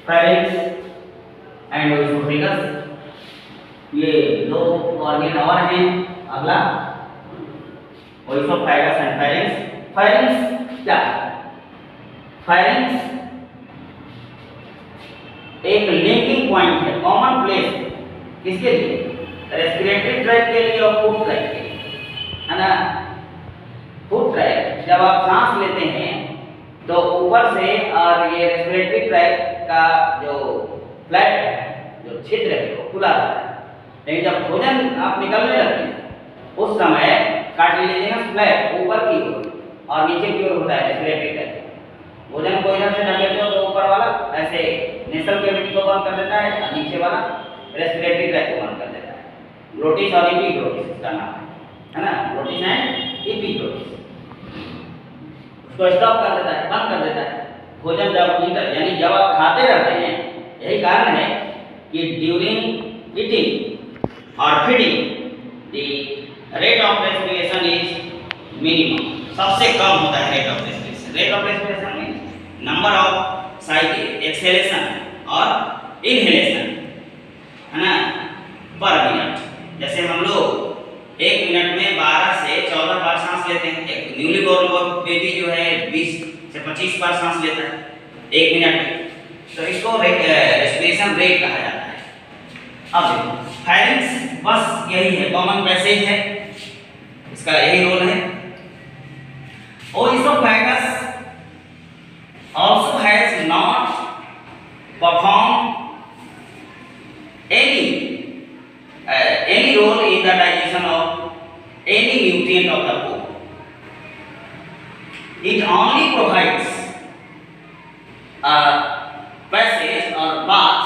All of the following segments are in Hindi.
pharynx and esophagus, ये दो ऑर्गन और हैं। अगला ओइसोफेगस एंड pharynx। pharynx क्या है? pharynx एक लिंकिंग पॉइंट है, कॉमन प्लेस किसके लिए? रेस्पिरेटरी ट्रैक्ट के लिए और फूड ट्रैक्ट के लिए, है ना। फूड ट्रैक्ट, जब आप सांस लेते हैं तो ऊपर से और ये रेस्पिरेटरी ट्रैक्ट का जो फ्लैट है, जो छिद्र है, वो खुला रहता है। लेकिन जब भोजन आप निकलने लगते हैं उस समय कार्टिलेजिनस फ्लैप ऊपर की ओर और नीचे की ओर होता है रेस्पिरेटरी ट्रैक्ट। भोजन को इधर से ढक लेते हो तो ऊपर वाला ऐसे नेसल कैविटी को बंद कर देता है और नीचे वाला रेस्पिरेटरी ट्रैक्ट को बंद कर देता है। ग्लोटिस और एपिग्लोटिस इसका नाम है ना, ग्लोटिस एंड एपिग्लोटिस। उसको स्टॉप कर देता है, बंद कर देता है। भोजन जब ईटर यानी जब आप खाते रहते हैं, यही कारण है कि ड्यूरिंग ईटिंग और feeding the rate of respiration is minimum, सबसे कम होता है rate of respiration. Rate of respiration means number of cycle exhalation और इनहेलेशन, है ना, पर मिनट। जैसे हम लोग 1 मिनट में 12 से 14 बार सांस लेते हैं। एक न्यूली बॉर्न बेबी जो है 20 से 25 बार सांस लेता है 1 मिनट में, तो इसको रेस्पिरेशन रेट कहा जाता है। अब देखो फायरिंग्स बस यही है, कॉमन पैसेज है, इसका यही रोल है। Oesophagus also has not performed any role in the digestion of any nutrient of the food. It only provides a passage or path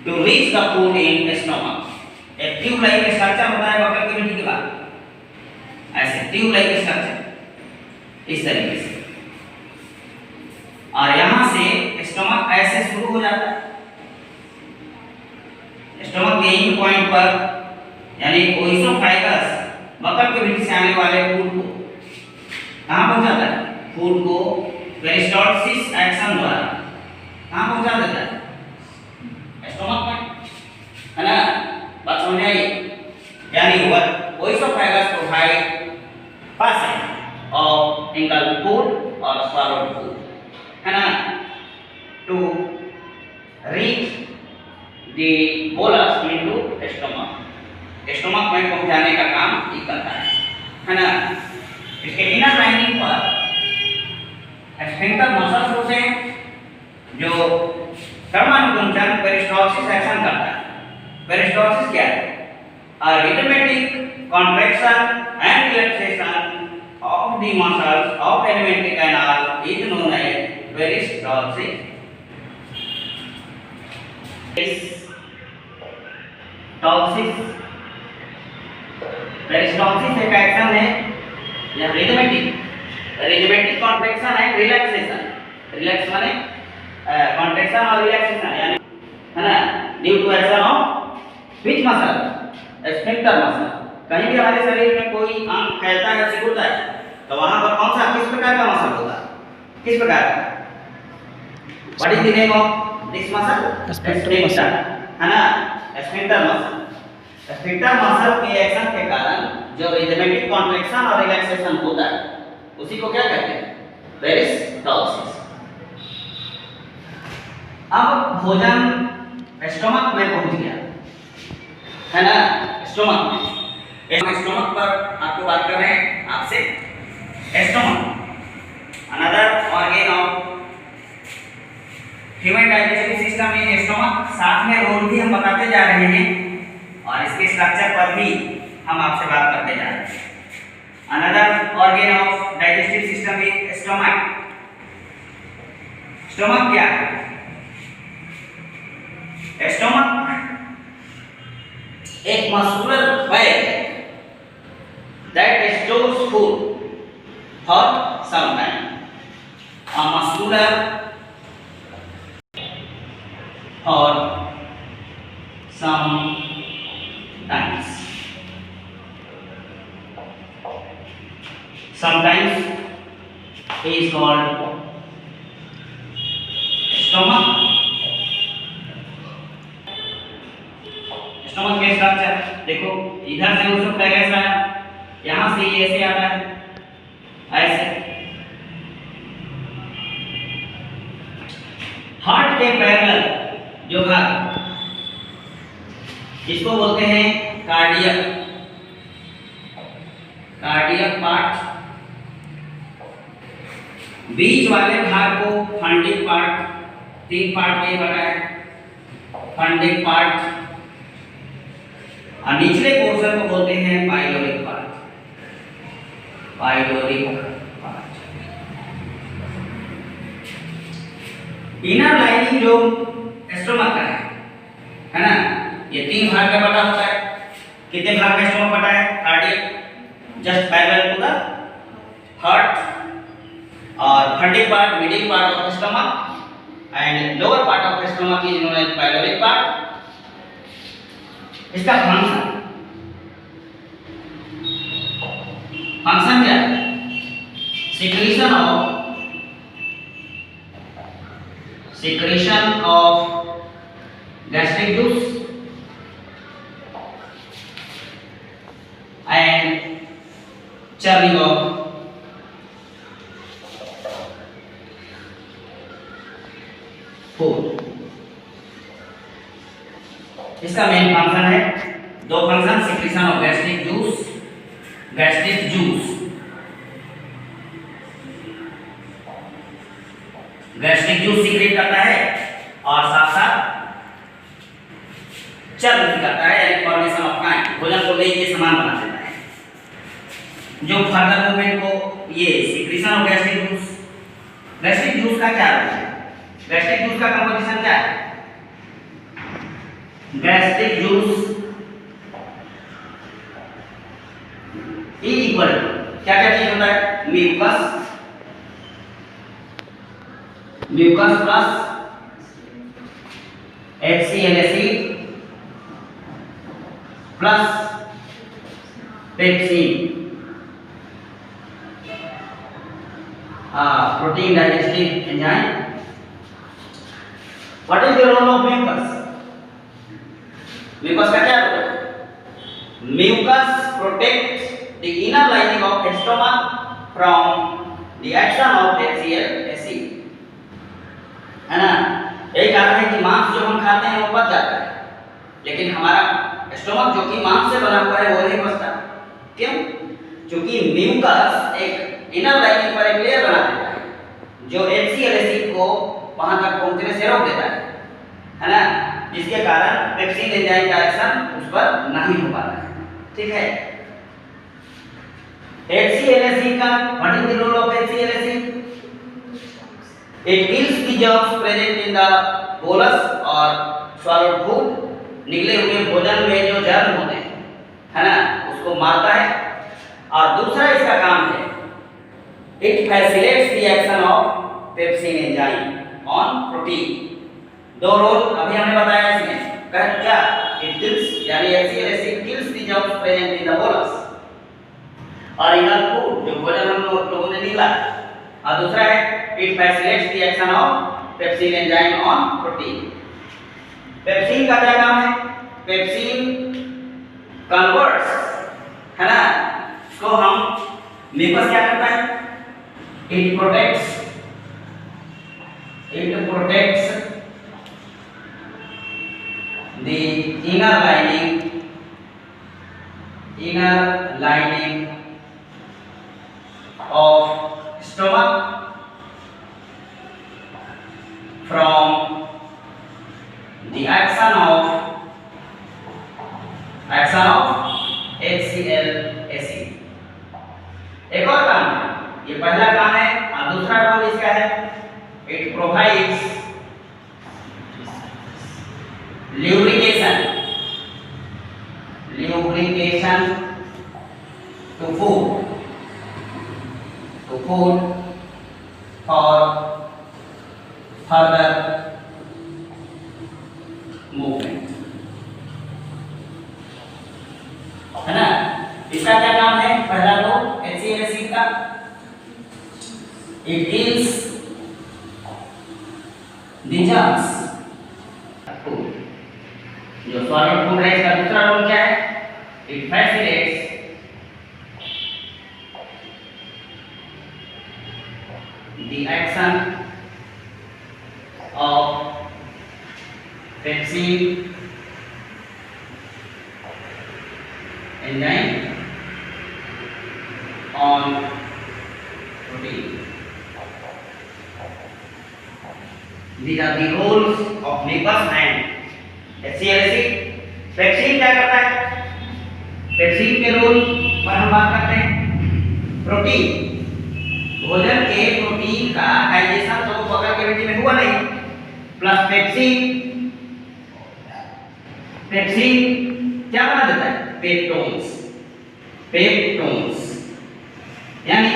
to reach the food in stomach. एक ट्यूब लाइक स्ट्रक्चर होता है बकल कैविटी के बाद, ऐसे ट्यूब लाइक स्ट्रक्चर इस तरीके से, और यहां से स्टमक ऐसे शुरू हो जाता है। स्टमक के एंड पॉइंट पर यानी ओइसोफेगस बकल कैविटी से आने वाले फूड को कहां पहुंचाता है? फूड को पेरिस्टाल्सिस एक्शन द्वारा कहां पहुंचा देता है? स्टमक में, है ना। बात समझ आई? यानी oesophagus provide passage of engulfed food or swallowed food, है ना, to reach the bolus into stomach. Stomach में पहुंचाने का काम ये करता है ना। इसके इनर लाइनिंग पर स्फिंक्टर मसल्स होते हैं जो कर्मानुकुंचन पेरिस्टाल्सिस एक्शन करता है। पेरिस्टाल्सिस क्या है? A rhythmic contraction and relaxation of the muscles of alimentary canal is known as peristalsis. Peristalsis एक एक्शन है या rhythmic contraction and relaxation. Relax माने कॉन्ट्रैक्शन और रिलैक्सेशन, यानी है ना, due to action of which muscle? Sphincter muscle. कहीं भी हमारे शरीर में कोई अंग फैलता है, सिकुड़ता है, तो वहां पर कौन सा, किस प्रकार का मसल होता है? किस प्रकार का? What is the name of this muscle? Sphincter, है ना, स्फिंक्टर मसल। स्फिंक्टर मसल के एक्शन के कारण जो रिदमेटिक कॉन्ट्रैक्शन और रिलैक्सेशन होता है उसी को क्या कहते हैं? पेरिस्टाल्सिस। अब भोजन स्टोमक में पहुंच गया, है ना, स्टोमक में। स्टोमक पर आपको बात कर रहे हैं आपसे। Stomach another organ of human digestive system in stomach. साथ में रोल भी हम बताते जा रहे हैं और इसके स्ट्रक्चर पर भी हम आपसे बात करते जा रहे हैं। Another organ of digestive system is stomach. Stomach क्या है? स्टोमक एक मस्कुलर बैग है that stores food for some time. A muscular for some times. Sometimes is called stomach, stomach के स्ट्रक्चर देखो, इधर से उसको कैसे आया, यहां से ये ऐसे आता है, ऐसे। हार्ट के पैरेलल जो भाग, इसको बोलते हैं कार्डियक, कार्डियक पार्ट। बीच वाले भाग को फंडिक पार्ट, 3 पार्ट में बटा है, फंडिक पार्ट। और निचले पोर्शन को बोलते हैं pyloric part, pyloric part. Inner lining जो स्टोमक का है ना, ये 3 भाग में बटा होता है। कितने भाग में स्टोमक बटा है? Cardiac, just parallel to the heart, और fundic part, middle part of stomach, and lower part of stomach is known as pyloric part. इसका फंक्शन, फंक्शन क्या है? Secretion of gastric juice and churning of food। इसका मेन फंक्शन है, 2 function, secretion of gastric juice, gastric juice, gastric juice secret करता है और साथ साथ चर्न भी करता है, यानी फॉर्मेशन ऑफ काइंड, भोजन को लेके समान बना देता है। जो फर्दर मूवमेंट को ये secretion of gastric juice, gastric juice का क्या रोल है? गैस्ट्रिक जूस का कंपोजिशन क्या है? गैस्ट्रिक जूस इक्वल क्या क्या चीज होता है? Mucus, mucus plus HCl acid plus pepsin, protein digestive enzyme। What is the role of mucus? Mucus का क्या रोल है? Mucus protects the inner lining of stomach from the action of HCl acid, है ना? यही कारण है कि मांस जो हम खाते हैं वो पच जाता है, लेकिन हमारा स्टोमक जो कि मांस से बना हुआ है वो नहीं पचता। क्यों? क्योंकि म्यूकस एक इनर लाइनिंग पर एक लेयर बना देता है जो HCl एसिड को वहां तक पहुंचने से रोक देता है ना, जिसके कारण पेप्सिन एंजाइम का एक्शन उस पर नहीं हो पाता है। ठीक है, HCl एसिड का what is the role of HCl acid? It kills the germs present in the bolus or swallowed food। निगले हुए भोजन में जो जर्म होते हैं, है ना, उसको मारता है। और दूसरा इसका काम है, it facilitates the action of pepsin enzyme on protein। 2 role अभी हमने बताया इसमें, क्या? It kills, यानी HCl acid kills the germs present in the bolus और in the food, जो भोजन हम लोगों ने निगला। और दूसरा है it facilitates the action of pepsin enzyme on protein। Pepsin का क्या काम है? पेप्सिन कन्वर्ट्स, है ना, इसको हम म्यूकस क्या करता है? It protects the inner lining of stomach from the action of HCl acid। एक और काम है, ये पहला काम है, और दूसरा रोल इसका है, it provides lubrication to food for further movement, है ना। इसका क्या काम है? पहला तो HCl एसिड का, it kills the germs food. जो सॉलिड फूड है इसका दूसरा रोल क्या है? It facilitates the action of pepsin enzyme on protein. These are the roles of mucus and HCl acid. Pepsin क्या करता है? पेप्सिन के रोल पर हम बात करते हैं। प्रोटीन, भोजन के प्रोटीन का डाइजेशन तो बगल कैविटी में हुआ नहीं, प्लस पेप्सिन, पेप्सिन क्या बना देता है? पेप्टोन्स, पेप्टोन्स यानी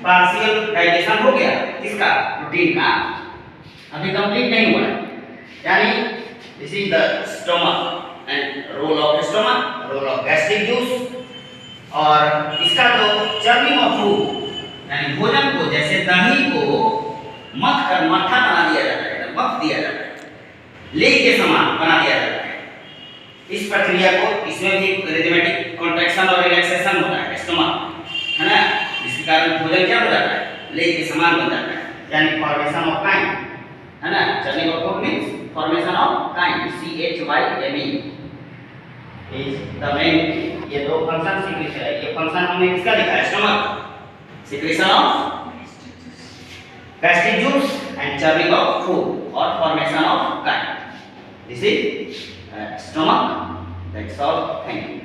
पार्शियल डाइजेशन हो गया किसका? प्रोटीन का, अभी कंप्लीट नहीं हुआ है। यानी this is the stomach and role of stomach, role of gastric juice. और इसका जो चर्निंग ऑफ फूड यानी भोजन को, जैसे दही को मथ कर मट्ठा बना दिया जाता है, मथ दिया जाता है, लेग के समान बना दिया जाता है। इस प्रक्रिया को, इसमें भी रिदमेटिक कॉन्ट्रैक्शन और रिलैक्सेशन होता है स्टोमक, है ना, जिसके कारण भोजन क्या हो जाता है? लेग के समान बन जाता है, यानी फॉर्मेशन ऑफ काइम, है ना। Churning of food means formation of chyme, CHYME is the main. ये दो फंक्शन सीक्रेशन है, ये फंक्शन हमने किसका लिखा है? Stomach, secretion of gastric juice and churning of food or formation of chyme. This is stomach. That's all. Thank you.